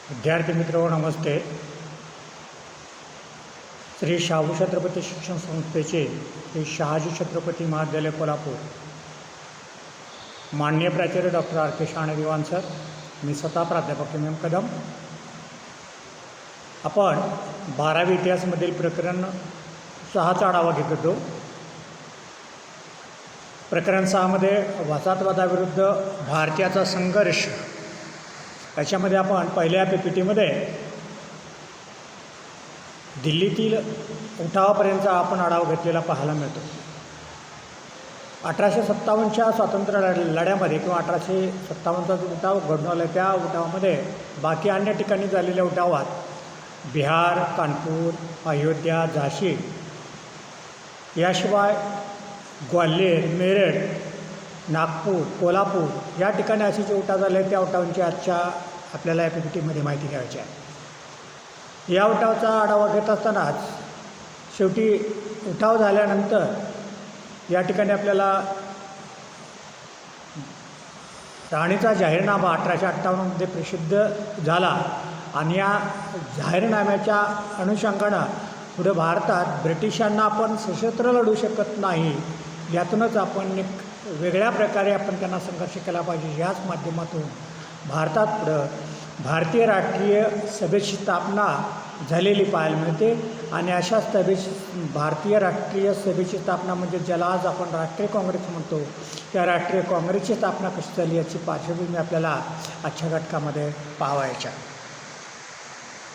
विद्यार्थी मित्रो नमस्ते. श्री शाहू छत्रपती शिक्षण संस्थेचे श्री शहाजी छत्रपती महाविद्यालय कोल्हापूर माननीय प्राचार्य डॉक्टर आर के शाणे दिवाण सर, मी स्वतः प्राध्यापक एम कदम. आपण 12वी इतिहासमधील प्रकरण 6चा आढावा घेत होतो. प्रकरण 6मध्ये वसाहतवादाविरुद्ध भारतीयाचा संघर्ष याच्यामध्ये आपण पहिल्या PPTमध्ये दिल्लीतील उठावापर्यंतचा आपण आढावा घेतलेला पाहायला मिळतो. 1857च्या स्वातंत्र्य लढ्यामध्ये किंवा 1857चा जो उठाव घडून आला त्या उठावामध्ये बाकी अन्य ठिकाणी झालेल्या उठावात बिहार, कानपूर, अयोध्या, झाशी याशिवाय ग्वाल्हेर, मेरठ, नागपूर, कोल्हापूर या ठिकाणी असे जे उठाव झाले त्या उठावांची आजच्या आपल्याला या PPTमध्ये माहिती घ्यायची आहे. या उठावाचा आढावा घेत असतानाच शेवटी उठाव झाल्यानंतर या ठिकाणी आपल्याला राणीचा जाहीरनामा 1858मध्ये प्रसिद्ध झाला आणि या जाहीरनाम्याच्या अनुषंगानं पुढे भारतात ब्रिटिशांना आपण सशस्त्र लढू शकत नाही, यातूनच आपण एक वेगळ्या प्रकारे आपण त्यांना संघर्ष केला पाहिजे. याच माध्यमातून भारतात पुढं भारतीय राष्ट्रीय सभेची स्थापना झालेली पाहायला मिळते आणि अशा भारतीय राष्ट्रीय सभेची स्थापना म्हणजे ज्याला आज आपण राष्ट्रीय काँग्रेस म्हणतो, त्या राष्ट्रीय काँग्रेसची स्थापना कशी झाली याची पार्श्वभूमी आपल्याला आजच्या घटकामध्ये पाहायच्या.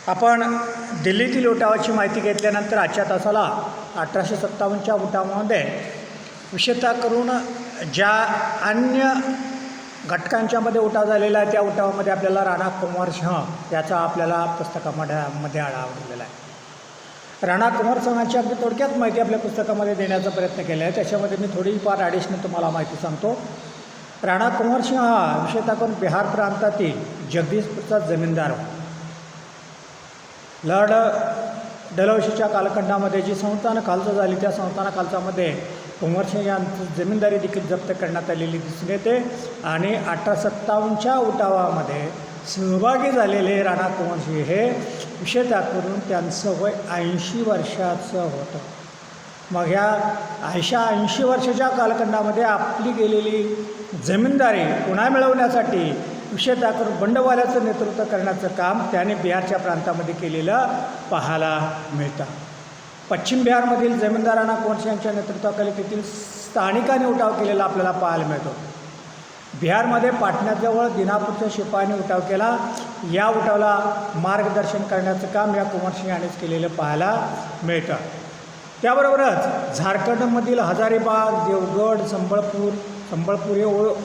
आपण दिल्लीतील उठावाची माहिती घेतल्यानंतर आजच्या तासाला 1857च्या उठावामध्ये विशेषतः करून ज्या अन्य घटकांच्यामध्ये उठाव झालेला आहे त्या उठावामध्ये आपल्याला राणा कुंवर सिंह याचा आपल्याला पुस्तकामध्ये आढावा दिलेला आहे. राणा कुंवर सिंहाची अगदी थोडक्यात माहिती आपल्या पुस्तकामध्ये देण्याचा प्रयत्न केला आहे. त्याच्यामध्ये मी थोडीफार ॲडिशनल तुम्हाला माहिती सांगतो. राणा कुंवर सिंह हा विशेषतः करून बिहार प्रांतातील जगदीशपूरचा जमीनदार. लॉर्ड डलहौसीच्या कालखंडामध्ये जी संस्थानं झाली त्या संस्थानाखालच्यामध्ये कुंवर सिंह यांची जमीनदारी देखील जप्त करण्यात आलेली दिसून येते आणि 1857च्या उठावामध्ये सहभागी झालेले राणा कुंवर सिंह हे विशेषतः करून त्यांचं वय 80 वर्षाचं होतं. मग ह्या 80 वर्षाच्या कालखंडामध्ये आपली गेलेली जमीनदारी पुन्हा मिळवण्यासाठी विशेषतः करून बंडवाल्याचं नेतृत्व करण्याचं काम त्याने बिहारच्या प्रांतामध्ये केलेलं पाहायला मिळतं. पश्चिम बिहारमधील जमीनदारांना कुंवर सिंह यांच्या नेतृत्वाखाली तेथील स्थानिकांनी उठाव केलेला आपल्याला पाहायला मिळतो. बिहारमध्ये पाटण्याजवळ दिनापूरच्या शिपायांनी उठाव केला. या उठावाला मार्गदर्शन करण्याचं काम या कुंवर सिंह यांनीच केलेलं पाहायला मिळतं. त्याबरोबरच झारखंडमधील हजारीबाग, देवगड, संबळपूर हे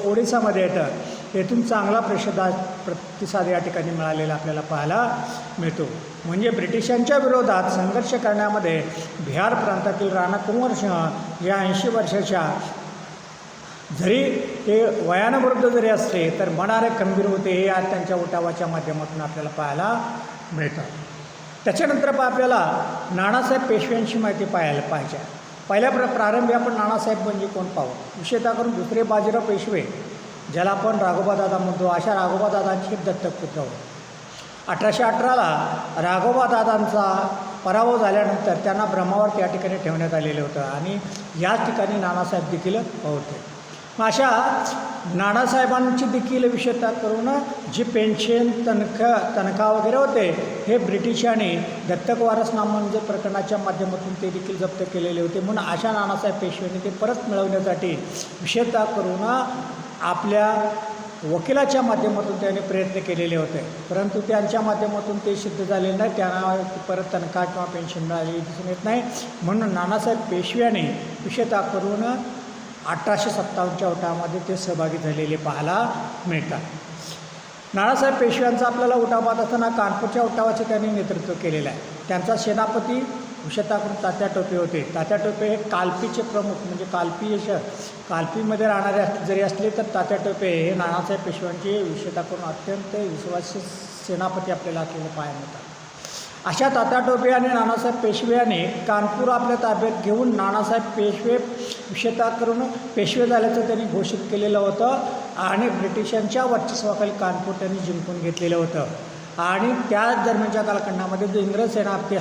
ओडिसामध्ये येतं. येथून चांगला प्रतिसाद या ठिकाणी मिळालेला आपल्याला पाहायला मिळतो. म्हणजे ब्रिटिशांच्या विरोधात संघर्ष करण्यामध्ये बिहार प्रांतातील राणा कुंवर सिंह या 80 वर्षाच्या जरी ते वयानुवृद्ध जरी असले तर मनाने खंबीर होते, हे आज त्यांच्या उठावाच्या माध्यमातून आपल्याला पाहायला मिळतं. त्याच्यानंतर आपल्याला नानासाहेब पेशव्यांची माहिती पाहायला पाहिजे. पहिल्या प्रारंभी आपण नानासाहेब म्हणजे कोण पाहू. विशेषतः करून दुसरे बाजीराव पेशवे ज्याला आपण राघोबादादा म्हणतो, अशा राघोबादादांचे दत्तक पुत्र होते. 1818ला राघोबादादांचा पराभव झाल्यानंतर त्यांना ब्रह्मावर त्या ठिकाणी ठेवण्यात आलेलं होतं आणि याच ठिकाणी नानासाहेब देखील होते. मग अशा नानासाहेबांची देखील विशेषतः करून जी पेन्शन तनखा वगैरे होते हे ब्रिटिशांनी दत्तक वारस नामंजूर प्रकरणाच्या माध्यमातून ते देखील जप्त केलेले होते. म्हणून अशा नानासाहेब पेशव्यांनी ते परत मिळवण्यासाठी विशेषतः करून आपल्या वकिलाच्या माध्यमातून त्यांनी प्रयत्न केलेले होते, परंतु त्यांच्या माध्यमातून ते सिद्ध झालेले नाही. त्यांना परत तनखा किंवा पेन्शन मिळालेली दिसून येत नाही. म्हणून नानासाहेब पेशव्याने विशेषतः करून 1857च्या उठावामध्ये ते सहभागी झालेले पाहायला मिळतात. नानासाहेब पेशव्यांचा आपल्याला उठाव पाहत असताना कानपूरच्या उठावाचे त्यांनी नेतृत्व केलेलं आहे. त्यांचा सेनापती विशेषतः करून तात्या टोपे होते. तात्या टोपे हे कालपीचे प्रमुख म्हणजे कालपीमध्ये राहणारे जरी असले तर तात्या टोपे हे नानासाहेब पेशव्यांचे विशेषतः करून अत्यंत विश्वासी सेनापती आपल्याला असलेले पाहायला मिळतात. अशा तात्या टोपे आणि नानासाहेब पेशवे यांनी कानपूर आपल्या ताब्यात घेऊन नानासाहेब पेशवे विशेषतः करून पेशवे झाल्याचं त्यांनी घोषित केलेलं होतं आणि ब्रिटिशांच्या वर्चस्वाखाली कानपूर त्यांनी जिंकून घेतलेलं होतं. आणि त्याच दरम्यानच्या कालखंडामध्ये जो इंग्रज सेनापती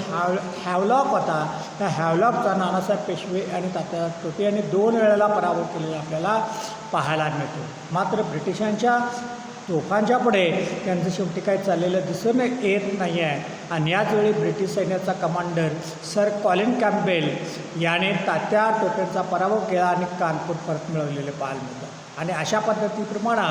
हॅवलॉक होता, त्या हॅवलॉकचा नानासाहेब पेशवे आणि तात्या टोपे यांनी 2 वेळेला पराभव केलेला आपल्याला पाहायला मिळतो. मात्र ब्रिटिशांच्या तोफांच्या पुढे त्यांचं शेवटी काही चाललेलं दिसून येत नाही आहे. आणि याचवेळी ब्रिटिश सैन्याचा कमांडर सर कॉलिन कॅम्पबेल याने तात्या टोपेंचा पराभव केला आणि कानपूर परत मिळवलेले पाहायला मिळतं. आणि अशा पद्धतीप्रमाणे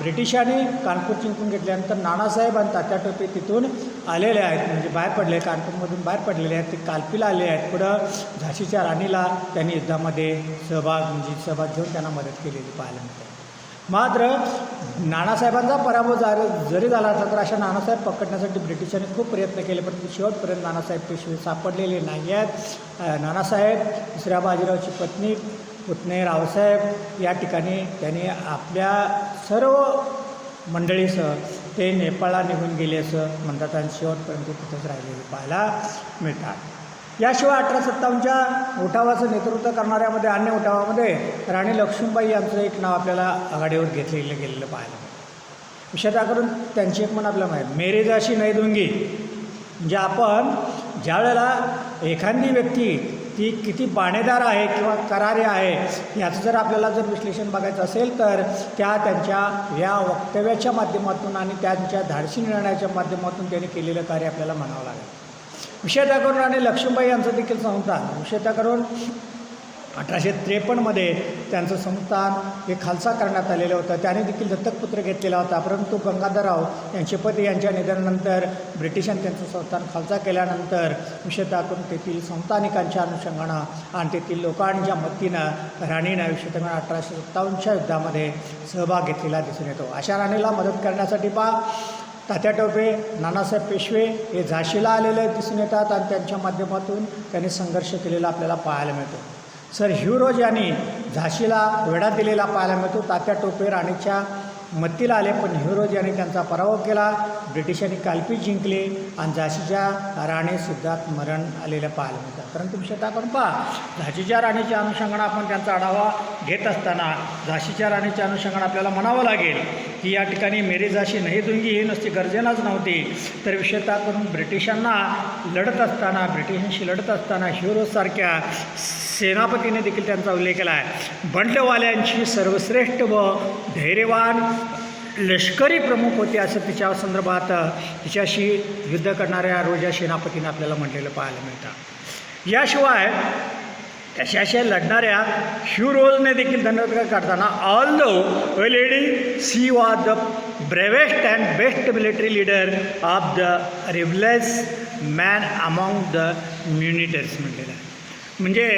ब्रिटिशांनी कानपूर जिंकून घेतल्यानंतर नानासाहेब आणि तात्या टोपे तिथून आलेले आहेत, म्हणजे बाहेर पडले, कानपूरमधून बाहेर पडलेले आहेत, ते कालपीला आले आहेत. पुढं झाशीच्या राणीला त्यांनी युद्धामध्ये सहभाग घेऊन त्यांना मदत केलेली पाहायला मिळते. मात्र नानासाहेबांचा पराभव जरी झाला असला तर अशा नानासाहेब पकडण्यासाठी ब्रिटिशांनी खूप प्रयत्न केले, परंतु शेवटपर्यंत नानासाहेब पेशवे सापडलेले नाही आहेत. नानासाहेब दुसऱ्या बाजीरावची पत्नी पुतणे रावसाहेब या ठिकाणी त्यांनी आपल्या सर्व मंडळीसह ते नेपाळला निघून गेले असं म्हणतात आणि शेवटपर्यंत तिथंच राहिलेले पाहायला मिळतात. याशिवाय 1857च्या उठावाचं नेतृत्व करणाऱ्यामध्ये अन्य उठावामध्ये राणी लक्ष्मीबाई यांचं एक नाव आपल्याला आघाडीवर घेतलेलं गेलेलं पाहायला मिळतं. विशेषतः करून त्यांची एक म्हण आपल्याला माहीत, मेरे जाशी नाही दूंगी. म्हणजे आपण ज्या वेळेला एखादी व्यक्ती ती किती बाणेदार आहे किंवा करारी आहे याचं जर आपल्याला जर विश्लेषण बघायचं असेल तर त्यांच्या या वक्तव्याच्या माध्यमातून आणि त्यांच्या धाडसी निर्णयाच्या माध्यमातून त्यांनी केलेलं कार्य आपल्याला म्हणावं लागेल. विशेषतः करून राणी लक्ष्मीबाई यांचं देखील संस्थान विशेषतः करून 1853 त्यांचं संस्थान हे खालसा करण्यात आलेलं होतं. त्याने देखील दत्तकपुत्र घेतलेला होता, परंतु गंगाधरराव यांचे पती यांच्या निधनानंतर ब्रिटिशांनी त्यांचं संस्थान खालसा केल्यानंतर विशेषतः करून तेथील संस्थानिकांच्या अनुषंगानं आणि तेथील लोकांच्या मदतीनं राणीनं विशेषतः 1857च्या युद्धामध्ये सहभाग घेतलेला दिसून येतो. अशा राणीला मदत करण्यासाठी तात्या टोपे, नानासाहेब पेशवे हे झाशीला आलेले दिसून येतात आणि त्यांच्या माध्यमातून त्यांनी संघर्ष केलेला आपल्याला पाहायला मिळतो. सर ह्यू रोज यांनी झाशीला वेढा दिलेला पाहायला मिळतो. तात्या टोपे राणीच्या मदतीला आले, पण ह्यू रोज यांनी त्यांचा पराभव केला. ब्रिटिशांनी कालपी जिंकले आणि झाशीच्या राणीसुद्धा मरण आलेलं पाहायला मिळतं. परंतु विशेषतः करून झाशीच्या राणीच्या अनुषंगानं आपण त्यांचा आढावा घेत असताना झाशीच्या राणीच्या अनुषंगानं आपल्याला म्हणावं लागेल की या ठिकाणी मेरी झाशी नाही दूंगी ही नुसती गर्जनाच नव्हती, तर विशेषतः करून ब्रिटिशांशी लढत असताना ह्यू रोजसारख्या सेनापतीने देखील त्यांचा उल्लेख केला आहे. बंडवाल्यांची सर्वश्रेष्ठ व धैर्यवान लष्करी प्रमुख होते असं तिच्या संदर्भात तिच्याशी युद्ध करणाऱ्या रोजा सेनापतीने आपल्याला म्हटलेलं पाहायला मिळतं. याशिवाय त्याच्याशी लढणाऱ्या ह्यू रोजने देखील धन्यवाद करताना although lady she was the bravest and best military leader of the rebels man among the mutineers म्हटलेलं आहे. म्हणजे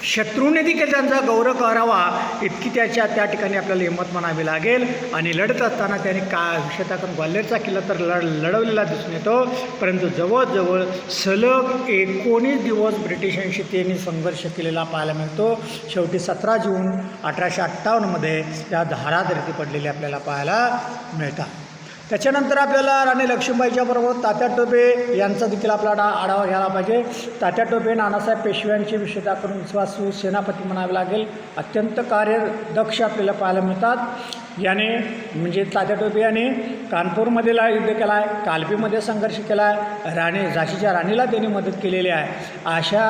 शत्रूने देखील त्यांचा गौरव करावा इतकी त्या ठिकाणी आपल्याला हिंमत म्हणावी लागेल. आणि लढत असताना त्यांनी विशेषतः करून ग्वाल्हेरचा किल्ला तर लढवलेला दिसून येतो, परंतु जवळजवळ सलग 19 दिवस ब्रिटिशांशी त्यांनी संघर्ष केलेला पाहायला मिळतो. शेवटी 17 जून 1858 त्या धारादरती पडलेले आपल्याला पाहायला मिळतात. त्याच्यानंतर आपल्याला राणी लक्ष्मीबाईच्या बरोबर तात्या टोपे यांचा देखील आपला आढावा घ्यायला पाहिजे. तात्या टोपे नानासाहेब पेशव्यांची विशेषतः करून विश्वासू सेनापती म्हणावे लागेल. अत्यंत कार्यदक्ष आपल्याला पाहायला मिळतात. याने म्हणजे तात्या टोपे यांनी कानपूरमध्ये युद्ध केला आहे, कालपीमध्ये संघर्ष केला आहे, झाशीच्या राणीला त्यांनी मदत केलेली आहे. अशा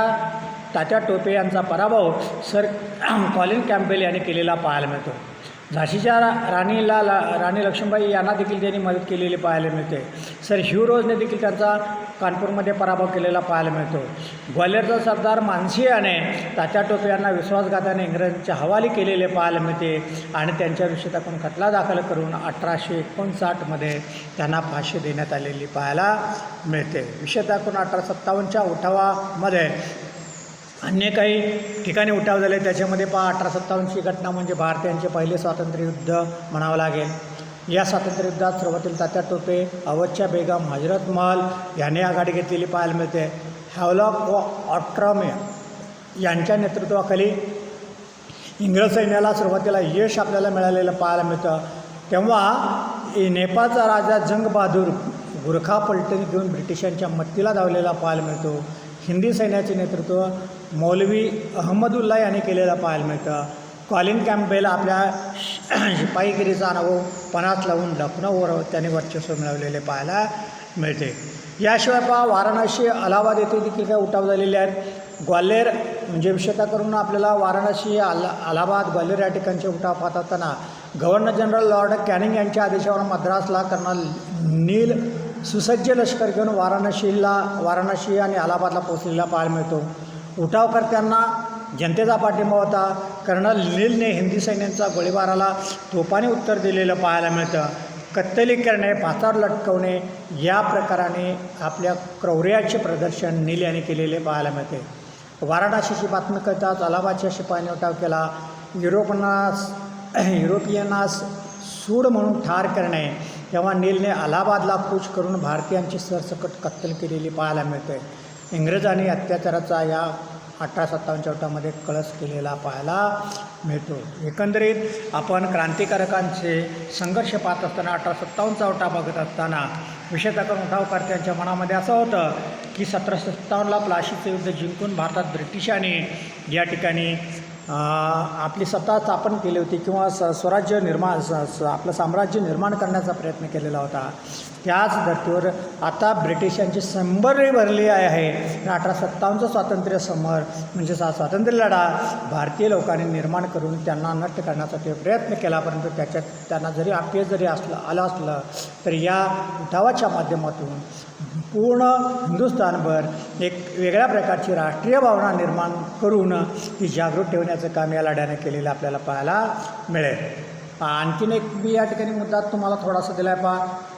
तात्या टोपे यांचा पराभव सर कॉलिन कॅम्पबेल यांनी केलेला पाहायला मिळतो. झाशीच्या राणी लक्ष्मीबाई यांना देखील त्यांनी मदत केलेली पाहायला मिळते. सर ह्यू रोजने देखील त्यांचा कानपूरमध्ये पराभव केलेला पाहायला मिळतो. ग्वाल्हेरचा सरदार मानसी याने तात्या टोपे यांना विश्वासघाताने इंग्रजांच्या हवाली केलेले पाहायला मिळते आणि त्यांच्या विषयातून खटला दाखल करून 1859 त्यांना फाशी देण्यात आलेली पाहायला मिळते. विशेषतः करून 1857च्या उठावामध्ये अन्य काही ठिकाणी उठाव झाले, त्याच्यामध्ये 1857ची घटना म्हणजे भारतीयांचे पहिले स्वातंत्र्य युद्ध म्हणावं लागेल. या स्वातंत्र्य युद्धात सुरुवातीला तात्या टोपे, अवधच्या बेगम, हजरत महल यांनी आघाडी घेतलेली पाहायला मिळते. हॅवलॉक व ऑट्रम यांच्या नेतृत्वाखाली इंग्रज सैन्याला सुरुवातीला यश आपल्याला मिळालेलं पाहायला मिळतं. तेव्हा नेपाळचा राजा जंग बहादूर गुरखा पलटणी घेऊन ब्रिटिशांच्या मदतीला धावलेला पाहायला मिळतो. हिंदी सैन्याचे नेतृत्व मौलवी अहमदुल्ला यांनी केलेलं पाहायला मिळतं. कॉलिन कॅम्पबेल आपल्या शिपाईगिरीचा अनुभव पणात लावून लखनौवर त्याने वर्चस्व मिळवलेले पाहायला मिळते. याशिवाय वाराणसी अलाहाबाद येथे देखील काही उठाव झालेले आहेत. ग्वाल्हेर म्हणजे विशेषतः करून आपल्याला वाराणसी अलाहाबाद ग्वाल्हेर या ठिकाणचे उठाव पाहत असताना गव्हर्नर जनरल लॉर्ड कॅनिंग यांच्या आदेशावर मद्रासला कर्नल नील सुसज्ज लष्कर घेऊन वाराणसी आणि अलाहाबादला पोहोचलेला पाहायला मिळतो. उठावकर्त्यांना जनतेचा पाठिंबा होता. कर्नल नीलने हिंदी सैन्यांचा गोळीबाराला तोफाने उत्तर दिलेलं पाहायला मिळतं. कत्तली करणे, पाचावर लटकवणे या प्रकाराने आपल्या क्रौर्याचे प्रदर्शन नील यांनी केलेले पाहायला मिळते. वाराणसीची बातमी कळताच अलाहाबादच्या शिपायाने उठाव केला. युरोपियनास सूड म्हणून ठार करणे, तेव्हा नीलने अलाहाबादला कूच करून भारतीयांची सरसकट कत्तल केलेली पाहायला मिळते. इंग्रजांनी अत्याचाराचा या 1857च्या उठावामध्ये कळस केलेला पाहायला मिळतो. एकंदरीत आपण क्रांतिकारकांचे संघर्ष पाहत असताना 1857चा उठाव बघत असताना विशेषतः करून उठावकर्त्यांच्या मनामध्ये असं होतं की 1757ला प्लाशीचं युद्ध जिंकून भारतात ब्रिटिशांनी या ठिकाणी आपली सत्ता स्थापन केली होती किंवा स्वराज्य निर्माण आपलं साम्राज्य निर्माण करण्याचा प्रयत्न केलेला होता. त्याच धर्तीवर आता ब्रिटिशांची संबरी भरली आहे. 1857चं स्वातंत्र्य समर म्हणजे स्वातंत्र्य लढा भारतीय लोकांनी निर्माण करून त्यांना नष्ट करण्याचा ते प्रयत्न केला. परंतु त्याच्यात त्यांना जरी अपयश जरी आलं असलं तर या उठावाच्या माध्यमातून पूर्ण हिंदुस्थानभर एक वेगळ्या प्रकारची राष्ट्रीय भावना निर्माण करून ती जागृत ठेवण्याचं काम या लढ्याने केलेलं आपल्याला पाहायला मिळेल. आणखीन एक मी या ठिकाणी मुद्दा तुम्हाला थोडासा दिला आहे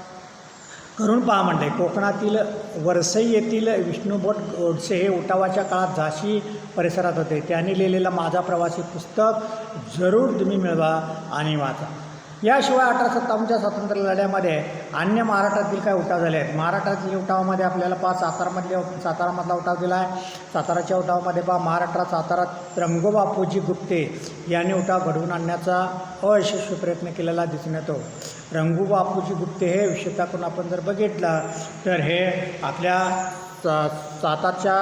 करून पहा म्हणते. कोकणातील वरसई येथील विष्णुभट गोडसे हे उठावाच्या काळात झाशी परिसरात होते. त्यांनी लिहिलेलं माझा प्रवासी पुस्तक जरूर तुम्ही मिळवा आणि वाचा. याशिवाय 1857च्या स्वातंत्र्य लढ्यामध्ये अन्य महाराष्ट्रातील काही उठाव झाले आहेत. महाराष्ट्रातील उठावामध्ये आपल्याला सातारामधला उठाव दिला आहे. साताराच्या उठावामध्ये महाराष्ट्रात सातारात रंगोबापूजी गुप्ते यांनी उठाव घडवून आणण्याचा अयशस्वी प्रयत्न केलेला दिसून येतो. रंगूबापूजी गुप्ते हे विशेषतः करून आपण जर बघितलं तर हे आपल्या सातारच्या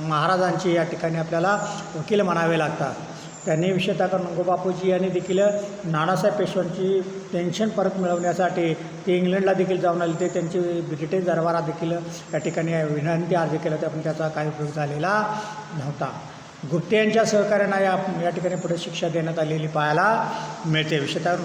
महाराजांची या ठिकाणी आपल्याला वकील म्हणावे लागतात. त्यांनी विशेषतः करून रंगूबापूजी यांनी देखील नानासाहेब पेशव्यांची पेन्शन परत मिळवण्यासाठी ते इंग्लंडला देखील जाऊन आले. ते त्यांची ब्रिटिश दरबारात देखील या ठिकाणी विनंती अर्ज केला होता, पण त्याचा काही उपयोग झालेला नव्हता. गुप्ते यांच्या सहकार्यानं या ठिकाणी पुढे शिक्षा देण्यात आलेली पाहायला मिळते. विशेषतः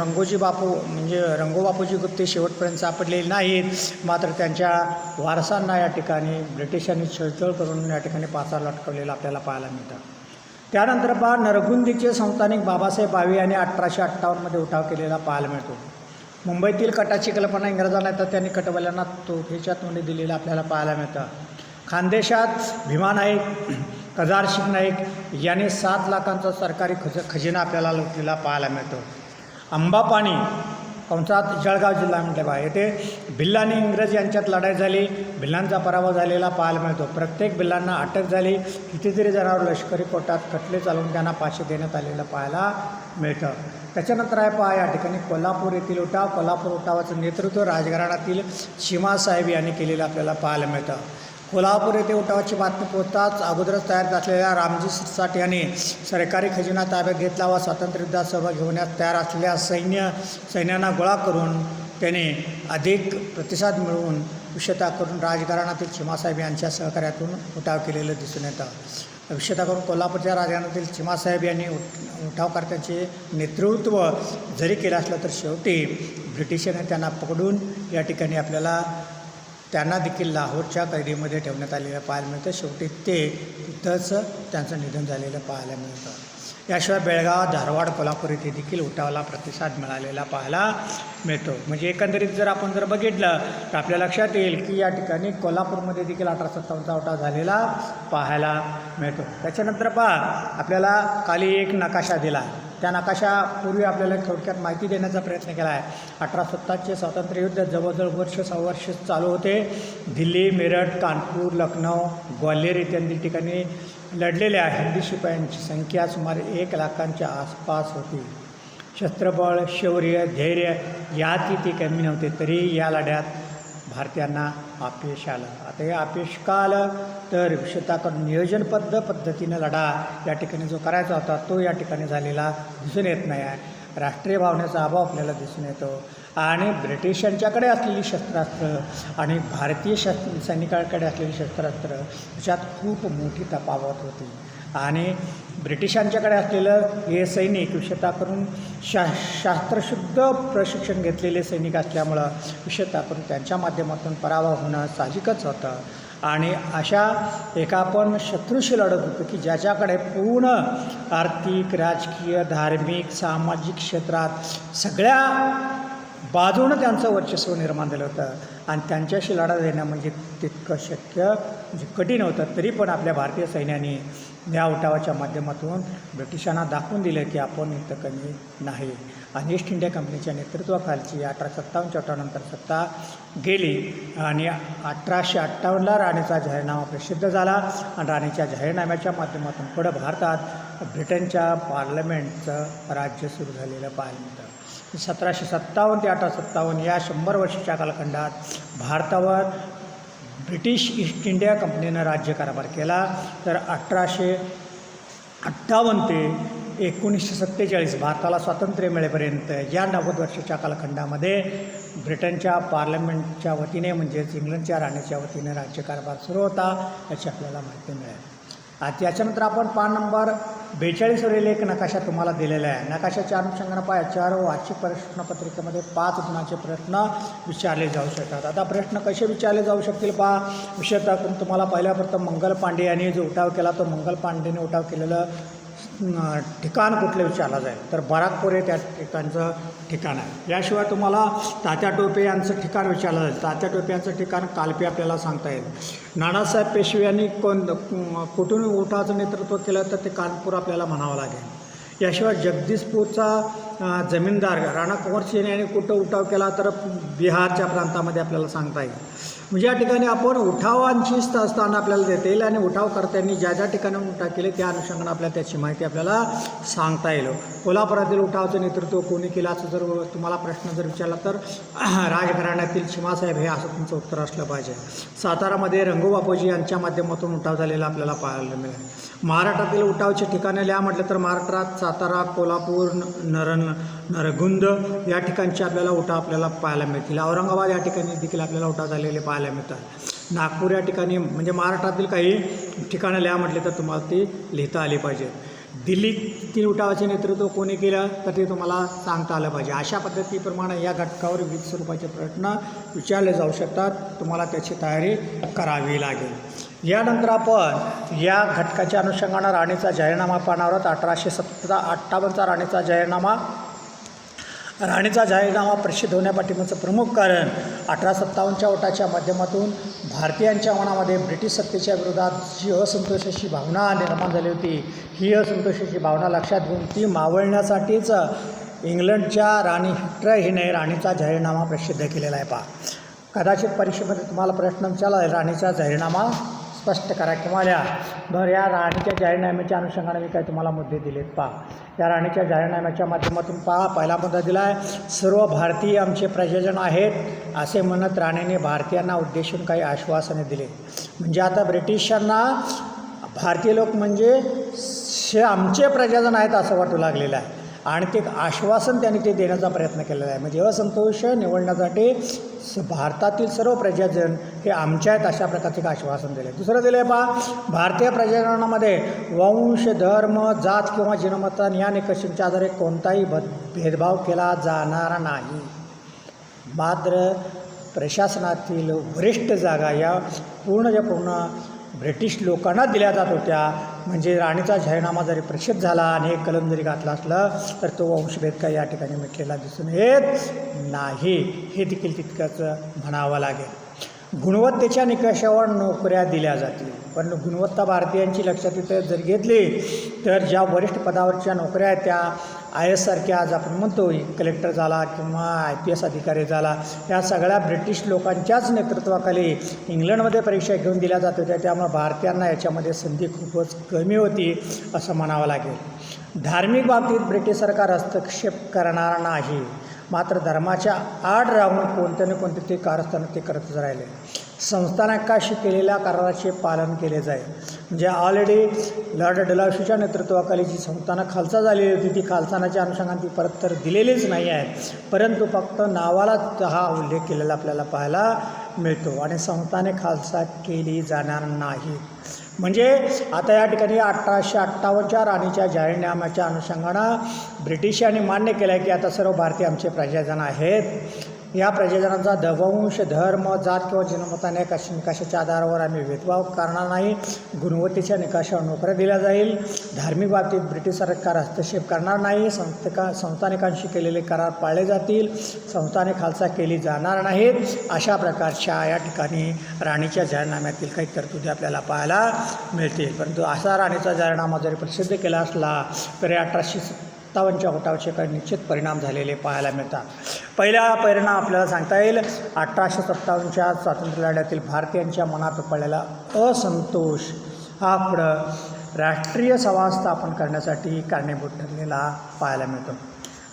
रंगोबापूजी गुप्ते शेवटपर्यंत सापडलेले नाहीत. मात्र त्यांच्या वारसांना या ठिकाणी ब्रिटिशांनी छळछळ करून या ठिकाणी पाचार लटकवलेला आपल्याला पाहायला मिळतं. त्यानंतर नरगुंदीचे संस्थानिक बाबासाहेब भावे यांनी 1858मध्ये उठाव केलेला पाहायला मिळतो. मुंबईतील कटाची कल्पना इंग्रजांना येतात, त्यांनी कटवाल्यांना तोफेच्या तोंडी दिलेलं आपल्याला पाहायला मिळतं. खानदेशात भीमा नाईक, कजारशिंग नाईक यांनी 7 लाखांचा सरकारी खजिना आपल्याला लुटलेला पाहायला मिळतो. अंबापाणी कंसात जळगाव जिल्हा म्हटले बा येथे भिल्ल आणि इंग्रज यांच्यात लढाई झाली. भिल्लांचा पराभव झालेला पाहायला मिळतो. प्रत्येक भिल्लांना अटक झाली. कितीतरी जणांवर लष्करी कोर्टात खटले चालवून त्यांना फाशी देण्यात आलेलं पाहायला मिळतं. त्याच्यानंतर आहे या ठिकाणी कोल्हापूर येथील उठाव. कोल्हापूर उठावाचं नेतृत्व राजघराण्यातील चिमासाहेब यांनी केलेलं आपल्याला पाहायला मिळतं. कोल्हापूर येथे उठावाची बातमी पोहोचताच अगोदरच तयार असलेल्या रामजी साठ यांनी सरकारी खजिना ताब्यात घेतला व स्वातंत्र्ययुद्धात सहभाग घेण्यास तयार असलेल्या सैन्यांना गोळा करून त्याने अधिक प्रतिसाद मिळवून विशेषतः करून राजघराण्यातील चिमासाहेब यांच्या सहकार्यातून उठाव केलेलं दिसून येतं. विशेषतः करून कोल्हापूरच्या राजघराण्यातील चिमासाहेब यांनी उठावकर्त्यांचे नेतृत्व जरी केलं असलं तर शेवटी ब्रिटिशांनी त्यांना पकडून या ठिकाणी आपल्याला त्यांना देखील लाहोरच्या कैदेमध्ये ठेवण्यात आलेलं पाहायला मिळतं. शेवटी ते तिथंच त्यांचं निधन झालेलं पाहायला मिळतं. याशिवाय बेळगाव, धारवाड, कोल्हापूर येथे देखील उठावाला प्रतिसाद मिळालेला पाहायला मिळतो. म्हणजे एकंदरीत जर आपण बघितलं तर आपल्या लक्षात येईल की या ठिकाणी कोल्हापूरमध्ये देखील 1857चा उठाव झालेला पाहायला मिळतो. त्याच्यानंतर आपल्याला खाली एक नकाशा दिला. त्या नकाशापूर्वी आपल्याला थोडक्यात माहिती देण्याचा प्रयत्न केला आहे. 1857चे स्वातंत्र्ययुद्ध जवळजवळ सहा वर्ष चालू होते. दिल्ली, मेरठ, कानपूर, लखनौ, ग्वाल्हेर इत्यादी ठिकाणी लढलेल्या हिंदी शिपायांची संख्या सुमारे 1 लाखांच्या आसपास होती. शस्त्रबळ, शौर्य, धैर्य यातही ते कमी नव्हते. तरी या लढ्यात भारतीयांना अपयश आलं. आता हे अपयश का आलं तर विशेषतः नियोजनबद्ध पद्धतीनं लढा या ठिकाणी जो करायचा होता तो या ठिकाणी झालेला दिसून येत नाही आहे. राष्ट्रीय भावनेचा अभाव आपल्याला दिसून येतो आणि ब्रिटिशांच्याकडे असलेली शस्त्रास्त्र आणि भारतीय सैनिकांकडे असलेली शस्त्रास्त्र याच्यात खूप मोठी तफावत होती. आणि ब्रिटिशांच्याकडे असलेलं हे सैनिक विशेषतः करून शास्त्रशुद्ध प्रशिक्षण घेतलेले सैनिक असल्यामुळं विशेषतः करून त्यांच्या माध्यमातून पराभव होणं साहजिकच होतं. आणि अशा एका आपण शत्रूशी लढत होतो की ज्याच्याकडे पूर्ण आर्थिक, राजकीय, धार्मिक, सामाजिक क्षेत्रात सगळ्या बाजूनं त्यांचं वर्चस्व निर्माण झालं होतं आणि त्यांच्याशी लढा देणं म्हणजे तितकं शक्य म्हणजे कठीण होतं. तरी पण आपल्या भारतीय सैन्याने या उठावाच्या माध्यमातून ब्रिटिशांना दाखवून दिलं की आपण इथं कमी नाही. आणि ईस्ट इंडिया कंपनीच्या नेतृत्वाखालची 1857च्या उठावानंतर सत्ता गेली आणि 1858ला राणीचा जाहीरनामा प्रसिद्ध झाला आणि राणीच्या जाहीरनाम्याच्या माध्यमातून पुढं भारतात ब्रिटनच्या पार्लमेंटचं राज्य सुरू झालेलं पाहायला मिळतं. 1757 ते 1857 या 100 वर्षाच्या कालखंडात भारतावर ब्रिटिश ईस्ट इंडिया कंपनीनं राज्यकारभार केला. तर 1858 ते 1947 भारताला स्वातंत्र्य मिळेपर्यंत या 90 वर्षाच्या कालखंडामध्ये ब्रिटनच्या पार्लमेंटच्या वतीने म्हणजेच इंग्लंडच्या राणीच्या वतीने राज्यकारभार सुरू होता याची आपल्याला माहिती मिळेल. त्याच्यानंतर आपण पान नंबर 42वरील एक नकाशा तुम्हाला दिलेला आहे. नकाशाच्या अनुषंगानं पहा याच्यावर वार्षिक प्रश्नपत्रिकेमध्ये 5 गुणाचे प्रश्न विचारले जाऊ शकतात. आता प्रश्न कसे विचारले जाऊ शकतील पहा. विशेषतः तुम्हाला पहिल्या प्रथम मंगल पांडे यांनी जो उठाव केला तो मंगल पांडेने उठाव केलेलं ठिकाण कुठलं विचारलं जाईल तर बराकपूर हे त्या ठिकाणचं ठिकाण आहे. याशिवाय तुम्हाला तात्या टोपे यांचं ठिकाण विचारलं जाईल. तात्या टोपे यांचं ठिकाण कालपी आपल्याला सांगता येईल. नानासाहेब पेशवे यांनी कुठून उठावाचं नेतृत्व केलं तर ते कानपूर आपल्याला म्हणावं लागेल. याशिवाय जगदीशपूरचा जमीनदार राणा कुंवर सिंह यांनी कुठं उठाव केला तर बिहारच्या प्रांतामध्ये आपल्याला सांगता येईल. म्हणजे या ठिकाणी आपण उठावांची स्थान आपल्याला देता येईल आणि उठावकर्त्यांनी ज्या ज्या ठिकाणी उठाव केले त्या अनुषंगाने आपल्याला त्याची माहिती आपल्याला सांगता येईल. कोल्हापुरातील उठावाचं नेतृत्व कोणी केलं असं जर तुम्हाला प्रश्न जर विचारला तर राजघराण्यातील चिमासाहेब हे असं तुमचं उत्तर असलं पाहिजे. सातारामध्ये रंगूबापूजी यांच्या माध्यमातून उठाव झालेला आपल्याला पाहायला मिळेल. महाराष्ट्रातील उठावाची ठिकाणं लिहा म्हटलं तर महाराष्ट्रात सातारा, कोल्हापूर, नरगुंद या ठिकाणचे आपल्याला उठाव आपल्याला पाहायला मिळतील. औरंगाबाद या ठिकाणी देखील आपल्याला उठाव झालेले पाहायला मिळतात. नागपूर या ठिकाणी म्हणजे महाराष्ट्रातील काही ठिकाणं लिहा म्हटले तर तुम्हाला ती लिहिता आली पाहिजे. दिल्लीतील उठावाचे नेतृत्व कोणी केलं तर ते तुम्हाला सांगता आलं पाहिजे. अशा पद्धतीप्रमाणे या घटकावर विविध स्वरूपाचे प्रश्न विचारले जाऊ शकतात. तुम्हाला त्याची तयारी करावी लागेल. यानंतर आपण या घटकाच्या अनुषंगानं राणीचा जाहीरनामा पाहणार आहोत. 1858चा राणीचा जाहीरनामा प्रसिद्ध होण्यापाठीमागचं प्रमुख कारण 1857च्या उठावाच्या माध्यमातून भारतीयांच्या मनामध्ये ब्रिटिश सत्तेच्या विरोधात जी असंतोषाची भावना निर्माण झाली होती ही असंतोषाची भावना लक्षात घेऊन ती मावळण्यासाठीच इंग्लंडच्या राणी व्हिक्टोरिया हिने राणीचा जाहीरनामा प्रसिद्ध केलेला आहे. पहा कदाचित परीक्षेमध्ये तुम्हाला प्रश्न विचारला राणीचा जाहीरनामा स्पष्ट करा किंवा लिहा. बरं या राणीच्या जाहीरनाम्याच्या अनुषंगाने मी काही तुम्हाला मुद्दे दिलेत. पहा या राणीच्या जाहीरनाम्याच्या माध्यमातून पहा पहिला मुद्दा दिला आहे सर्व भारतीय आमचे प्रजाजन आहेत असे म्हणत राणीने भारतीयांना उद्देशून काही आश्वासने दिले. म्हणजे आता ब्रिटिशांना भारतीय लोक म्हणजे आमचे प्रजाजन आहेत असं वाटू लागलेलं आहे आणि ते आश्वासन त्यांनी ते देण्याचा प्रयत्न केलेला आहे. म्हणजे असंतोष निवडण्यासाठी भारतातील सर्व प्रजाजन हे आमच्या आहेत अशा प्रकारचे आश्वासन दिले. दुसरं दिलं आहे पहा भारतीय प्रजाजनामध्ये वंश, धर्म, जात किंवा जन्मता या निकषांच्या आधारे कोणताही भेदभाव केला जाणार नाही. मात्र प्रशासनातील वरिष्ठ जागा या पूर्ण ब्रिटिश लोकांना दिल्या जात होत्या. म्हणजे राणीचा जाहीरनामा जरी प्रसिद्ध झाला आणि एक कलम जरी घातला असलं तर तो वंशभेद काही या ठिकाणी मिटलेला दिसून येत नाही हे देखील तितकंच म्हणावं लागेल. गुणवत्तेच्या निकषावर नोकऱ्या दिल्या जातील पण गुणवत्ता भारतीयांची लक्षात इथं जर घेतली तर ज्या वरिष्ठ पदावरच्या नोकऱ्या आहेत त्या IAS सारख्या आज आपण म्हणतो कलेक्टर झाला किंवा IPS अधिकारी झाला या सगळ्या ब्रिटिश लोकांच्याच नेतृत्वाखाली इंग्लंडमध्ये परीक्षा घेऊन दिल्या जात होत्या. त्यामुळे भारतीयांना याच्यामध्ये संधी खूपच कमी होती असं म्हणावं लागेल. धार्मिक बाबतीत ब्रिटिश सरकार हस्तक्षेप करणार नाही. मात्र धर्माच्या आड राहून कोणत्या ना कोणते ते कारस्थान ते करतच राहिले. संस्थानकाशी केलेल्या कराराचे पालन केले जाईल. म्हणजे ऑलरेडी लॉर्ड डलहौसीच्या नेतृत्वाखाली जी संस्थानं खालसा झालेली होती ती खालसानाच्या अनुषंगाने ती परत तर दिलेलीच नाही आहे, परंतु फक्त नावालाच हा उल्लेख केलेला आपल्याला पाहायला मिळतो आणि संस्थाने खालसा केली जाणार नाही. म्हणजे आता या ठिकाणी 1858च्या राणीच्या जाहीरनाम्याच्या अनुषंगानं ब्रिटिशांनी मान्य केलं आहे की आता सर्व भारतीय आमचे प्रजाजन आहेत. या प्रजाजनांचा दवंश, धर्म, जात किंवा जन्मताने निकषाच्या आधारावर आम्ही भेदभाव करणार नाही. गुणवत्तेच्या निकषावर नोकऱ्या दिल्या जाईल. धार्मिक बाबतीत ब्रिटिश सरकार हस्तक्षेप करणार नाही. संस्थानिकांशी केलेले करार पाळले जातील. संस्थाने खालसा केली जाणार नाहीत. अशा प्रकारच्या या ठिकाणी राणीच्या जाहीरनाम्यातील काही तरतुदी आपल्याला पाहायला मिळतील. परंतु असा राणीचा जाहीरनामा जरी प्रसिद्ध केला असला तरी 1857च्या उठावाचे काही निश्चित परिणाम झालेले पाहायला मिळतात. पहिला परिणाम आपल्याला सांगता येईल 1857च्या स्वातंत्र्य लढ्यातील भारतीयांच्या मनात पडलेला असंतोष हा पुढं राष्ट्रीय सभा स्थापन करण्यासाठी कारणीभूत ठरलेला पाहायला मिळतो.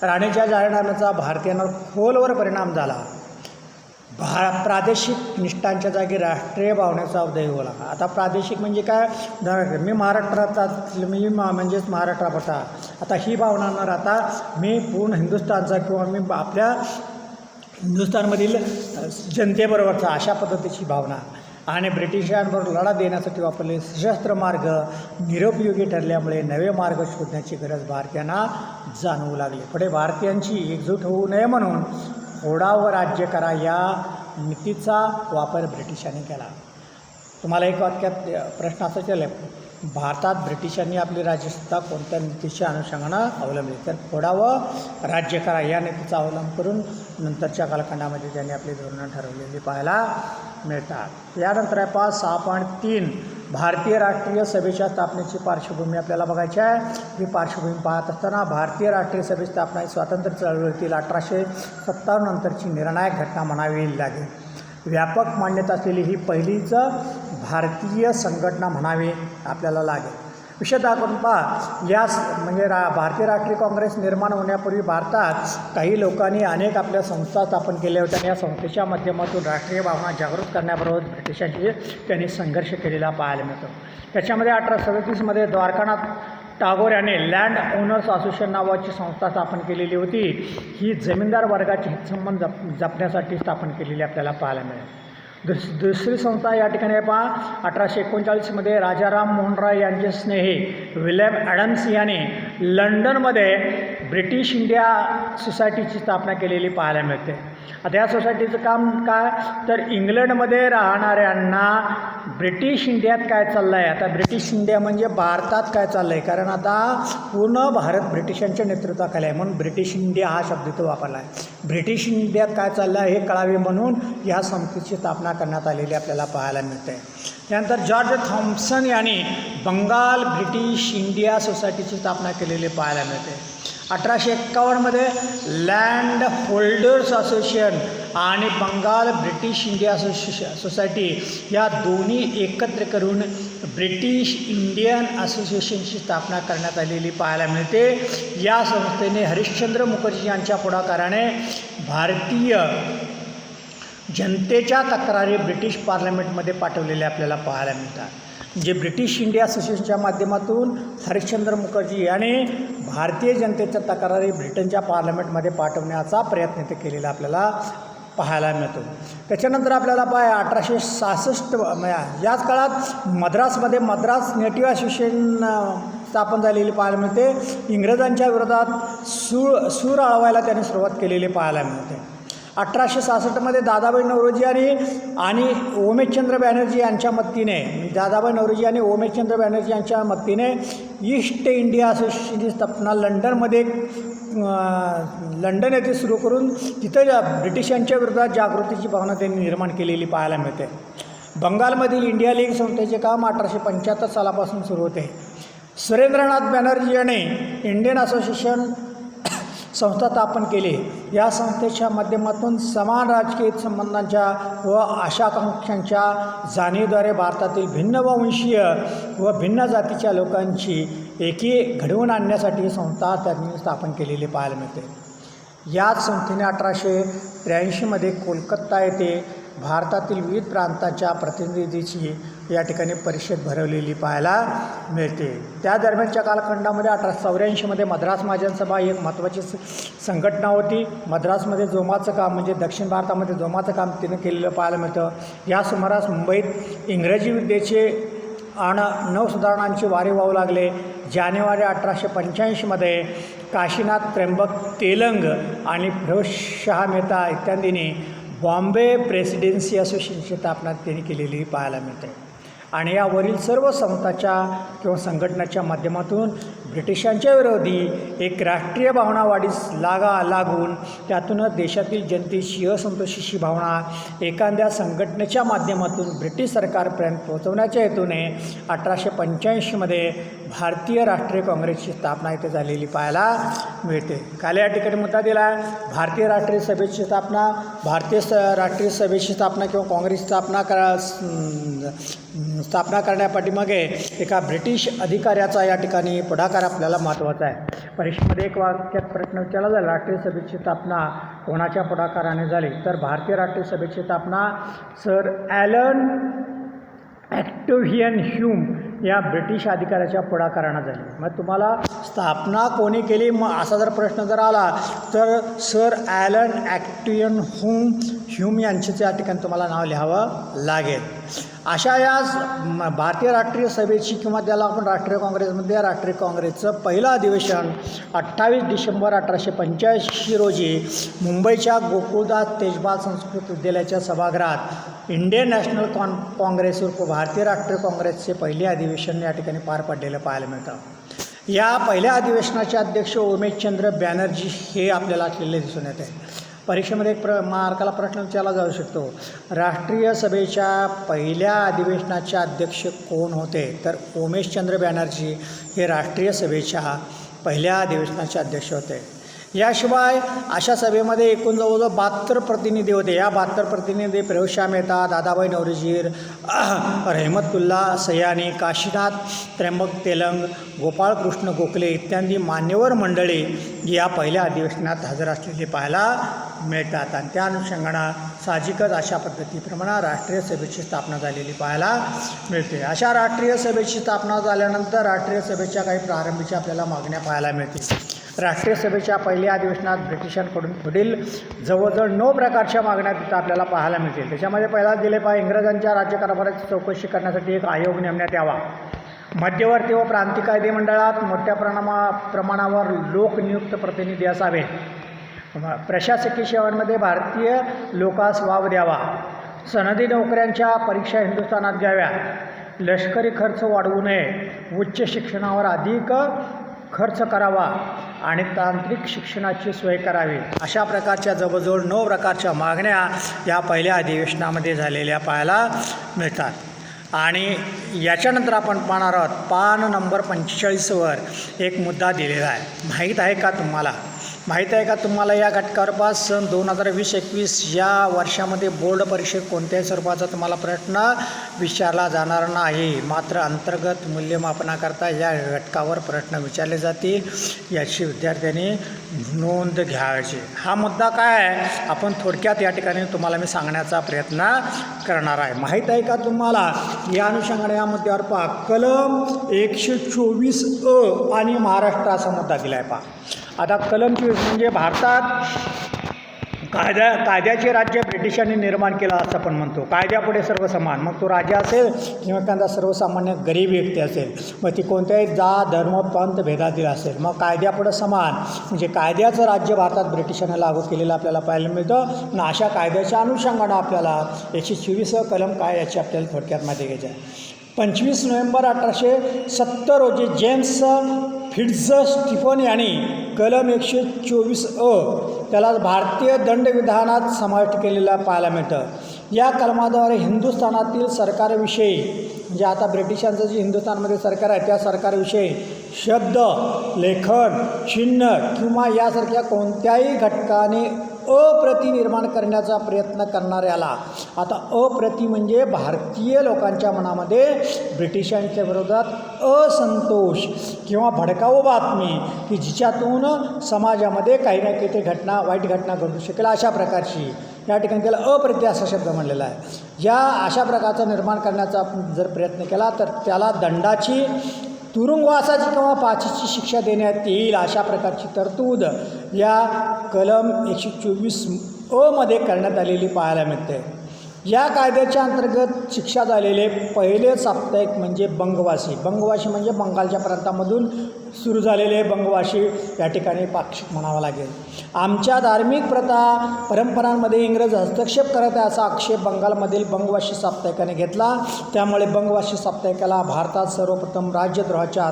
राणीच्या जाहीरनाम्याचा भारतीयांवर खोलवर परिणाम झाला. प्रादेशिक निष्ठांच्या जागी राष्ट्रीय भावनेचा उदय होला. आता प्रादेशिक म्हणजे काय, मी महाराष्ट्रात म्हणजेच महाराष्ट्राचा, आता ही भावना न राहता मी पूर्ण हिंदुस्थानचा किंवा मी आपल्या हिंदुस्थानमधील जनतेबरोबरचा अशा पद्धतीची भावना आणि ब्रिटिशांबरोबर लढा देण्यासाठी वापरलेले सशस्त्र मार्ग निरुपयोगी ठरल्यामुळे नवे मार्ग शोधण्याची गरज भारतीयांना जाणवू लागली. पुढे भारतीयांची एकजूट होऊ नये म्हणून फोडावर राज्य करा या नीतीचा वापर ब्रिटिशांनी केला. तुम्हाला एक वाक्यात प्रश्न असा केला, भारतात ब्रिटिशांनी आपली राज्यसत्ता कोणत्या नीतीच्या अनुषंगानं अवलंबली, तर फोडावर राज्य करा या नीतीचा अवलंब करून नंतरच्या कालखंडामध्ये त्यांनी आपली धोरणं ठरवलेली पाहायला मिळतात. यानंतर आहे 6.3 भारतीय राष्ट्रीय सभेच्या स्थापनेची पार्श्वभूमी आपल्याला बघायची आहे. ही पार्श्वभूमी पाहत असताना भारतीय राष्ट्रीय सभे स्थापना ही स्वातंत्र्य चळवळीतील 1857 नंतरची निर्णायक घटना म्हणावी लागेल. व्यापक मान्यता असलेली ही पहिलीच भारतीय संघटना म्हणावी आपल्याला लागेल. विशेषतः करून पहा या म्हणजे भारतीय राष्ट्रीय काँग्रेस निर्माण होण्यापूर्वी भारतात काही लोकांनी अनेक आपल्या संस्था स्थापन केल्या होत्या आणि या संस्थेच्या माध्यमातून राष्ट्रीय भावना जागृत करण्याबरोबर ब्रिटिशांशी त्यांनी संघर्ष केलेला पाहायला मिळतो. त्याच्यामध्ये 1837मध्ये द्वारकानाथ टागोर यांनी लँड ओनर्स असोसिएशन नावाची संस्था स्थापन केलेली होती. ही जमीनदार वर्गाचे हितसंबंध जपण्यासाठी स्थापन केलेली आपल्याला पाहायला मिळेल. दुसरी संस्था या ठिकाणी पहा 1839मध्ये राजाराम मोहन राय यांचे स्नेही विल्यम ॲडम्स यांनी लंडनमध्ये ब्रिटिश इंडिया सोसायटीची स्थापना केलेली पाहायला मिळते. आता या सोसायटीचं काम काय, तर इंग्लंडमध्ये राहणाऱ्यांना ब्रिटिश इंडियात काय चाललं आहे, आता ब्रिटिश इंडिया म्हणजे भारतात काय चाललं आहे, कारण आता पूर्ण भारत ब्रिटिशांच्या नेतृत्वाखाली आहे म्हणून ब्रिटिश इंडिया हा शब्द तो वापरला आहे. ब्रिटिश इंडियात काय चाललं आहे हे कळावे म्हणून या संस्थेची स्थापना करण्यात आलेली आपल्याला पाहायला मिळते. त्यानंतर जॉर्ज थॉम्सन यांनी बंगाल ब्रिटिश इंडिया सोसायटीची स्थापना केलेली पाहायला मिळते. 1851मध्ये लँड होल्डर्स असोसिएशन आणि बंगाल ब्रिटिश इंडिया सोसायटी या दोन्ही एकत्र करून ब्रिटिश इंडियन असोसिएशनची स्थापना करण्यात आलेली पाहायला मिळते. या संस्थेने हरिश्चंद्र मुखर्जी यांच्या पुढाकाराने भारतीय जनतेच्या तक्रारी ब्रिटिश पार्लमेंटमध्ये पाठवलेल्या आपल्याला पाहायला मिळतात. म्हणजे ब्रिटिश इंडिया असोसिएशनच्या माध्यमातून हरिश्चंद्र मुखर्जी यांनी भारतीय जनतेच्या तक्रारी ब्रिटनच्या पार्लमेंटमध्ये पाठवण्याचा प्रयत्न ते केलेला आपल्याला पाहायला मिळतो. त्याच्यानंतर आपल्याला 1866 याच काळात मद्रासमध्ये मद्रास नेटिव्ह असोसिएशन स्थापन झालेली पाहायला मिळते. इंग्रजांच्या विरोधात सूर आळवायला त्यांनी सुरुवात केलेली पाहायला मिळते. 1866मध्ये दादाभाई नौरोजी आणि ओमेशचंद्र बॅनर्जी यांच्या मदतीने दादाभाई नौरोजी आणि ओमेशचंद्र बॅनर्जी यांच्या मदतीने ईस्ट इंडिया असोसिएशनची स्थापना लंडन येथे सुरू करून तिथं ब्रिटिशांच्या विरोधात जागृतीची भावना त्यांनी निर्माण केलेली पाहायला मिळते. बंगालमधील इंडिया लीग संस्थेचे काम 1875 सालापासून सुरू होते. सुरेंद्रनाथ बॅनर्जी यांनी इंडियन असोसिएशन संस्था स्थापन केली. या संस्थेच्या माध्यमातून समान राजकीय संबंधांच्या व आशाकांक्षांच्या जाणीवेद्वारे भारतातील भिन्न वंशीय व भिन्न जातीच्या लोकांची एकी घडवून आणण्यासाठी संस्था त्यांनी स्थापन केलेली पाहायला मिळते. याच संस्थेने 1883मध्ये कोलकाता येथे भारतातील विविध प्रांतांच्या प्रतिनिधीची या ठिकाणी परिषद भरवलेली पाहायला मिळते. त्या दरम्यानच्या कालखंडामध्ये 1884मध्ये मद्रास महाजन सभा ही एक महत्त्वाची संघटना होती. मद्रासमध्ये जोमाचं काम म्हणजे दक्षिण भारतामध्ये जोमाचं काम तिनं केलेलं पाहायला मिळतं. या सुमारास मुंबईत इंग्रजी विद्येचे नवसुधारणांचे वारे वाहू लागले. जानेवारी 1885मध्ये काशीनाथ त्र्यंबक तेलंग आणि फिरोजशाह मेहता इत्यादींनी बॉम्बे प्रेसिडेन्सी असोसिएशनची स्थापना त्यांनी केलेली पाहायला मिळते. आणि यावरील सर्व संस्थाच्या किंवा संघटनाच्या माध्यमातून ब्रिटिशांच्या विरोधी एक राष्ट्रीय भावना वाढीस लागून त्यातूनच देशातील जनतेची असंतोषाची भावना एखाद्या संघटनेच्या माध्यमातून ब्रिटिश सरकारपर्यंत पोहोचवण्याच्या हेतूने 1885मध्ये भारतीय राष्ट्रीय काँग्रेसची स्थापना इथे झालेली पाहायला मिळते. काल या ठिकाणी मुद्दा दिला आहे भारतीय राष्ट्रीय सभेची स्थापना. भारतीय राष्ट्रीय सभेची स्थापना किंवा काँग्रेसची स्थापना करण्यापाठीमागे एका ब्रिटिश अधिकाऱ्याचा या ठिकाणी पुढाकार आपल्याला महत्त्वाचा आहे. परीक्षेमध्ये एक वाक्यात प्रश्न विचारला जाईल राष्ट्रीय सभेची स्थापना कोणाच्या पुढाकाराने झाली, तर भारतीय राष्ट्रीय सभेची स्थापना सर ॲलन ॲक्टोव्हियन ह्यूम या ब्रिटिश अधिकाऱ्याच्या पुढाकारानं झाली. मग तुम्हाला स्थापना कोणी केली मग असा जर प्रश्न जर आला तर सर ॲलन ॲक्टोव्हियन ह्यूम यांचेच या ठिकाणी तुम्हाला नाव लिहावं लागेल. अशा या भारतीय राष्ट्रीय सभेची किंवा त्याला आपण राष्ट्रीय काँग्रेसमध्ये राष्ट्रीय काँग्रेसचं पहिलं अधिवेशन 28 डिसेंबर 1885 रोजी मुंबईच्या गोकुळदास तेजपाल संस्कृत विद्यालयाच्या सभागृहात इंडियन नॅशनल काँग्रेस उर्फ भारतीय राष्ट्रीय काँग्रेसचे पहिले अधिवेशन या ठिकाणी पार पडलेलं पाहायला मिळतं. या पहिल्या अधिवेशनाचे अध्यक्ष उमेशचंद्र बॅनर्जी हे आपल्याला असलेले दिसून येते. परीक्षेमध्ये एक मार्काला प्रश्न विचारला जाऊ शकतो राष्ट्रीय सभेच्या पहिल्या अधिवेशनाचे अध्यक्ष कोण होते, तर उमेशचंद्र बॅनर्जी हे राष्ट्रीय सभेच्या पहिल्या अधिवेशनाचे अध्यक्ष होते. याशिवाय अशा सभेमध्ये एकूण जवळजवळ 72 प्रतिनिधी होते. या 72 प्रतिनिधी फिरोजशाह मेहता, दादाभाई नौरोजी, रहमतुल्ला सयानी, काशीनाथ त्र्यंबक तेलंग, गोपाळकृष्ण गोखले इत्यादी मान्यवर मंडळी या पहिल्या अधिवेशनात हजर असलेले पाहायला मिळतात. आणि त्या अनुषंगानं साहजिकच अशा पद्धतीप्रमाणे राष्ट्रीय सभेची स्थापना झालेली पाहायला मिळते. अशा राष्ट्रीय सभेची स्थापना झाल्यानंतर राष्ट्रीय सभेच्या काही प्रारंभीच्या आपल्याला मागण्या पाहायला मिळतील. राष्ट्रीय सभेच्या पहिल्या अधिवेशनात ब्रिटिशांकडून पुढील जवळजवळ 9 प्रकारच्या मागण्या तिथं आपल्याला पाहायला मिळतील. त्याच्यामध्ये पहिला दिले इंग्रजांच्या राज्यकारभाराची चौकशी करण्यासाठी एक आयोग नेमण्यात यावा. मध्यवर्ती व प्रांतिक कायदे मंडळात मोठ्या प्रमाणावर लोकनियुक्त प्रतिनिधी असावे. प्रशासकीय सेवांमध्ये भारतीय लोकास वाव द्यावा. सनदी नोकऱ्यांच्या परीक्षा हिंदुस्थानात घ्याव्या. लष्करी खर्च वाढवू नये. उच्च शिक्षणावर अधिक खर्च करावा आणि तांत्रिक शिक्षणाची सोय करावी. अशा प्रकारच्या जवळजवळ 9 प्रकारच्या मागण्या या पहिल्या अधिवेशनामध्ये झालेल्या पाहायला मिळतात. आणि याच्यानंतर आपण पाहणार आहोत पान नंबर 45वर एक मुद्दा दिलेला आहे. माहीत आहे का तुम्हाला या घटकावर पास सन 2020-21 या वर्षामध्ये बोर्ड परीक्षेत कोणत्याही स्वरूपाचा तुम्हाला प्रश्न विचारला जाणार नाही. मात्र अंतर्गत मूल्यमापनाकरता या घटकावर प्रश्न विचारले जातील याची विद्यार्थ्यांनी नोंद घ्यायची. हा मुद्दा काय आहे आपण थोडक्यात या ठिकाणी तुम्हाला मी सांगण्याचा प्रयत्न करणार आहे. माहीत आहे का तुम्हाला या अनुषंगाने या मुद्द्यावर पहा कलम 124 आणि महाराष्ट्र असा मुद्दा दिला आहे. पहा आता कलम 24 म्हणजे भारतात कायद्याचे राज्य ब्रिटिशांनी निर्माण केलं असं आपण म्हणतो. कायद्यापुढे सर्व समान. मग तो राजा असेल किंवा एखादा सर्वसामान्य गरीब व्यक्ती असेल मग ती कोणत्याही जात धर्म पंथ भेदातील असेल मग कायद्यापुढे समान म्हणजे कायद्याचं राज्य भारतात ब्रिटिशांना लागू केलेलं आपल्याला पाहायला मिळतं. आणि अशा कायद्याच्या अनुषंगानं आपल्याला 124 कलम काय याची आपल्याला थोडक्यात माहिती घ्यायची आहे. 25 नोव्हेंबर 1870 रोजी जेम्स फिट्झ स्टीफन यांनी कलम 124 त्याला भारतीय दंडविधानात समाविष्ट केलेला पाहायला मिळतं. या कलमाद्वारे हिंदुस्थानातील सरकारविषयी म्हणजे आता ब्रिटिशांचं जे हिंदुस्थानमध्ये सरकार आहे त्या सरकारविषयी शब्द लेखन चिन्ह किंवा यासारख्या कोणत्याही घटकाने अप्रति निर्माण करण्याचा प्रयत्न करणाऱ्याला, आता अप्रति म्हणजे भारतीय लोकांच्या मनामध्ये ब्रिटिशांच्या विरोधात असंतोष किंवा भडकाऊ बातमी की जिच्यातून समाजामध्ये काही ना काही घटना, वाईट घटना घडू शकेल अशा प्रकारची, या ठिकाणी त्याला अप्रति असा शब्द म्हणलेला आहे. या अशा प्रकारचं निर्माण करण्याचा जर प्रयत्न केला तर त्याला दंडाची, तुरुंगवासाची किंवा फाशीची शिक्षा देण्यात येईल अशा प्रकारची तरतूद या कलम 124 मध्ये करण्यात आलेली पाहायला मिळते. या कायद्याच्या अंतर्गत शिक्षा झालेले पहिले साप्ताहिक म्हणजे बंगवासी. बंगवासी म्हणजे बंगालच्या प्रांतामधून सुरू झालेले बंगवासी या ठिकाणी पाक्षिक म्हणावा लागेल. आमच्या धार्मिक प्रथा परंपरांमध्ये इंग्रज हस्तक्षेप करत आहे असा आक्षेप बंगालमधील बंगवासी साप्ताहिकाने घेतला. त्यामुळे बंगवासी साप्ताहिकाला भारतात सर्वप्रथम राज्यद्रोहाच्या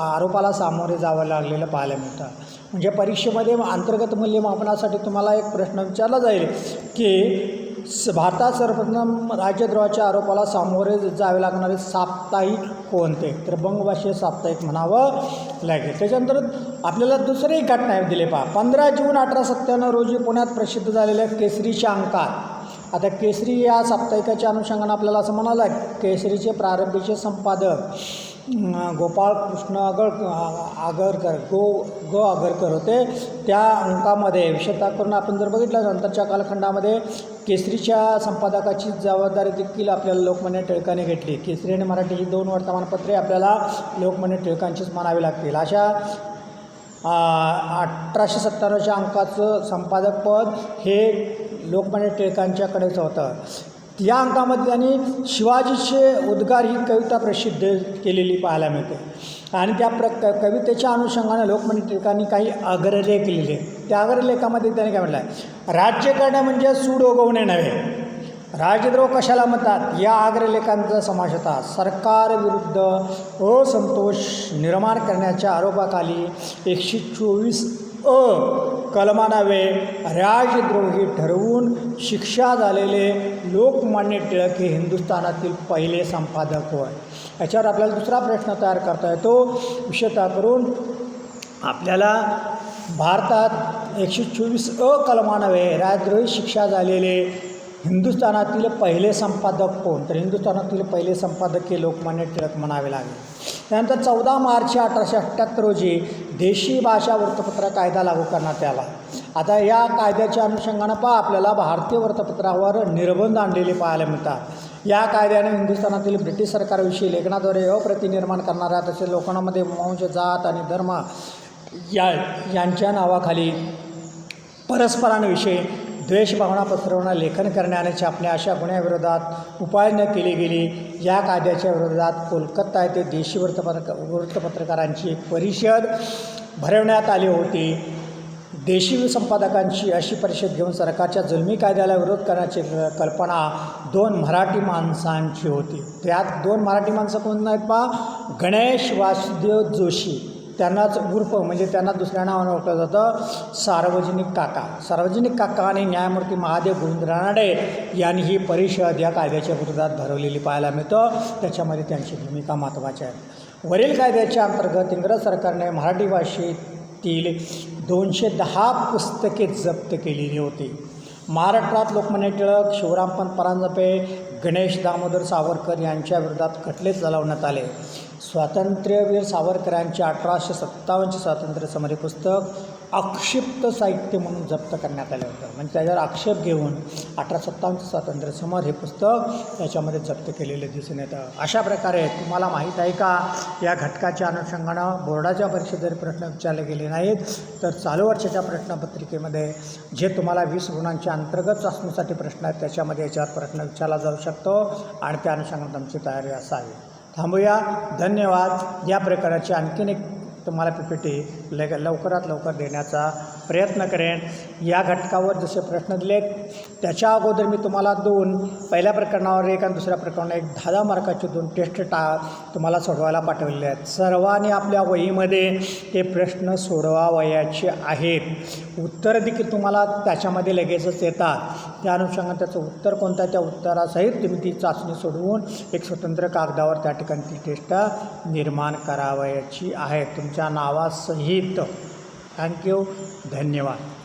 आरोपाला सामोरे जावं लागलेलं पाहायला मिळतं. म्हणजे परीक्षेमध्ये अंतर्गत मूल्यमापनासाठी तुम्हाला एक प्रश्न विचारला जाईल की भारतात सर्वप्रथम राज्यद्रोहाच्या आरोपाला सामोरे जावे लागणारे साप्ताहिक कोणते, तर बंगवासी साप्ताहिक म्हणावं लागेल. त्याच्यानंतर आपल्याला दुसरी घटना दिली पहा. 15 जून 1897 रोजी पुण्यात प्रसिद्ध झालेल्या केसरीच्या अंकात, आता केसरी या साप्ताहिकाच्या अनुषंगाने आपल्याला असं म्हणालं आहे, केसरीचे प्रारंभीचे संपादक गोपाळ कृष्ण आगरकर आगरकर होते. त्या अंकामध्ये विशेषतः करून आपण जर बघितलं नंतरच्या कालखंडामध्ये केसरीच्या संपादकाची जबाबदारी देखील आपल्याला लोकमान्य टिळकांनी घेतली. केसरी आणि मराठी ही 2 वर्तमानपत्रे आपल्याला लोकमान्य टिळकांचीच म्हणावी लागतील. अशा 1897च्या अंकाचं संपादकपद हे लोकमान्य टिळकांच्याकडेच होतं. या अंकामध्ये त्यांनी शिवाजीचे उद्गार ही कविता प्रसिद्ध केलेली पाहायला मिळते आणि त्या कवितेच्या अनुषंगाने लोकमान्य टिळकांनी काही अग्रलेख लिहिले. त्या अग्रलेखामध्ये त्यांनी काय म्हटलं आहे, राज्य करणे म्हणजे सूड उगवणे नव्हे, राजद्रोह कशाला म्हणतात या अग्रलेखांचा समावेश होता. सरकारविरुद्ध असंतोष निर्माण करण्याच्या आरोपाखाली 124 कलमानावे राजद्रोही ठरवून शिक्षा झालेले लोकमान्य टिळक हे हिंदुस्थानातील पहिले संपादक होय. याच्यावर आपल्याला दुसरा प्रश्न तयार करता येतो. विशेषतः करून आपल्याला भारतात 124 कलमानावे राजद्रोही शिक्षा झालेले हिंदुस्थानातील पहिले संपादक कोण, तर हिंदुस्थानातील पहिले संपादक हे लोकमान्य टिळक म्हणावे लागेल. त्यानंतर 14 मार्च 1878 रोजी देशी भाषा वृत्तपत्र कायदा लागू करण्यात आला. आता या कायद्याच्या अनुषंगानं आपल्याला भारतीय वृत्तपत्रावर निर्बंध आणलेले पाहायला मिळतात. या कायद्याने हिंदुस्थानातील ब्रिटिश सरकारविषयी लेखनाद्वारे अप्रति निर्माण करणाऱ्या तसेच लोकांमध्ये वंश, जात आणि धर्म यांच्या नावाखाली परस्परांविषयी द्वेषभावना पसरवणं, लेखन करण्याने छापणे अशा गुन्ह्याविरोधात उपाययोजना केली गेली. या कायद्याच्या विरोधात कोलकाता येथे देशी वृत्तपत्रकारांची एक परिषद भरवण्यात आली होती. देशी संपादकांची अशी परिषद घेऊन सरकारच्या जुलमी कायद्याला विरोध करण्याची कल्पना 2 मराठी माणसांची होती. त्यात 2 मराठी माणसं कोण आहेत पहा, गणेश वासुदेव जोशी, त्यांनाच उर्फ म्हणजे त्यांना दुसऱ्या नावाने ओळखलं जातं सार्वजनिक काका. सार्वजनिक काका आणि न्यायमूर्ती महादेव गोविंद रानडे यांनी ही परिषद या कायद्याच्या विरोधात भरवलेली पाहायला मिळतं. त्याच्यामध्ये त्यांची भूमिका महत्त्वाची आहे. वरील कायद्याच्या अंतर्गत इंग्रज सरकारने मराठी भाषेतील 210 पुस्तके जप्त केलेली होती. महाराष्ट्रात लोकमान्य टिळक, शिवरामपंत परांजपे, गणेश दामोदर सावरकर यांच्या विरोधात खटले चालवण्यात आले. स्वातंत्र्यवीर सावरकरांचे 1857 स्वातंत्र्य समरी पुस्तक अक्षिप्त साहित्य म्हणून जप्त करण्यात आलं होतं. म्हणजे त्याच्यावर आक्षेप घेऊन 1857 स्वातंत्र्य समर हे पुस्तक त्याच्यामध्ये जप्त केलेलं दिसून येतं. अशा प्रकारे तुम्हाला माहीत आहे का, या घटकाच्या अनुषंगानं बोर्डाच्या परीक्षेत जरी प्रश्न विचारले गेले नाहीत तर चालू वर्षाच्या प्रश्नपत्रिकेमध्ये जे तुम्हाला 20 गुणांच्या अंतर्गत चाचणीसाठी प्रश्न आहेत त्याच्यामध्ये याच्यावर प्रश्न विचारला जाऊ शकतो आणि त्या अनुषंगाने तुमची तयारी असावी. थांबूया. धन्यवाद. या प्रकारची आणखीन एक तुम्हाला PPT लवकरात लवकर देण्याचा प्रयत्न करेन. या घटकावर जसे प्रश्न दिले त्याच्या अगोदर मी तुम्हाला 2 पहिल्या प्रकरणावर 1 आणि दुसऱ्या प्रकरणावर 1 10 मार्काचे 2 टेस्ट तुम्हाला सोडवायला पाठवलेले आहेत. सर्वांनी आपल्या वहीमध्ये ते प्रश्न सोडवावयाचे आहेत. उत्तर देखील तुम्हाला त्याच्यामध्ये लगेचच येतात. त्या अनुषंगाने त्याचं उत्तर कोणतं आहे त्या उत्तरासहित तुम्ही ती चाचणी सोडवून एक स्वतंत्र कागदावर त्या ठिकाणी ती टेस्ट निर्माण करावयाची आहे तुमच्या नावासहित. थँक्यू. धन्यवाद.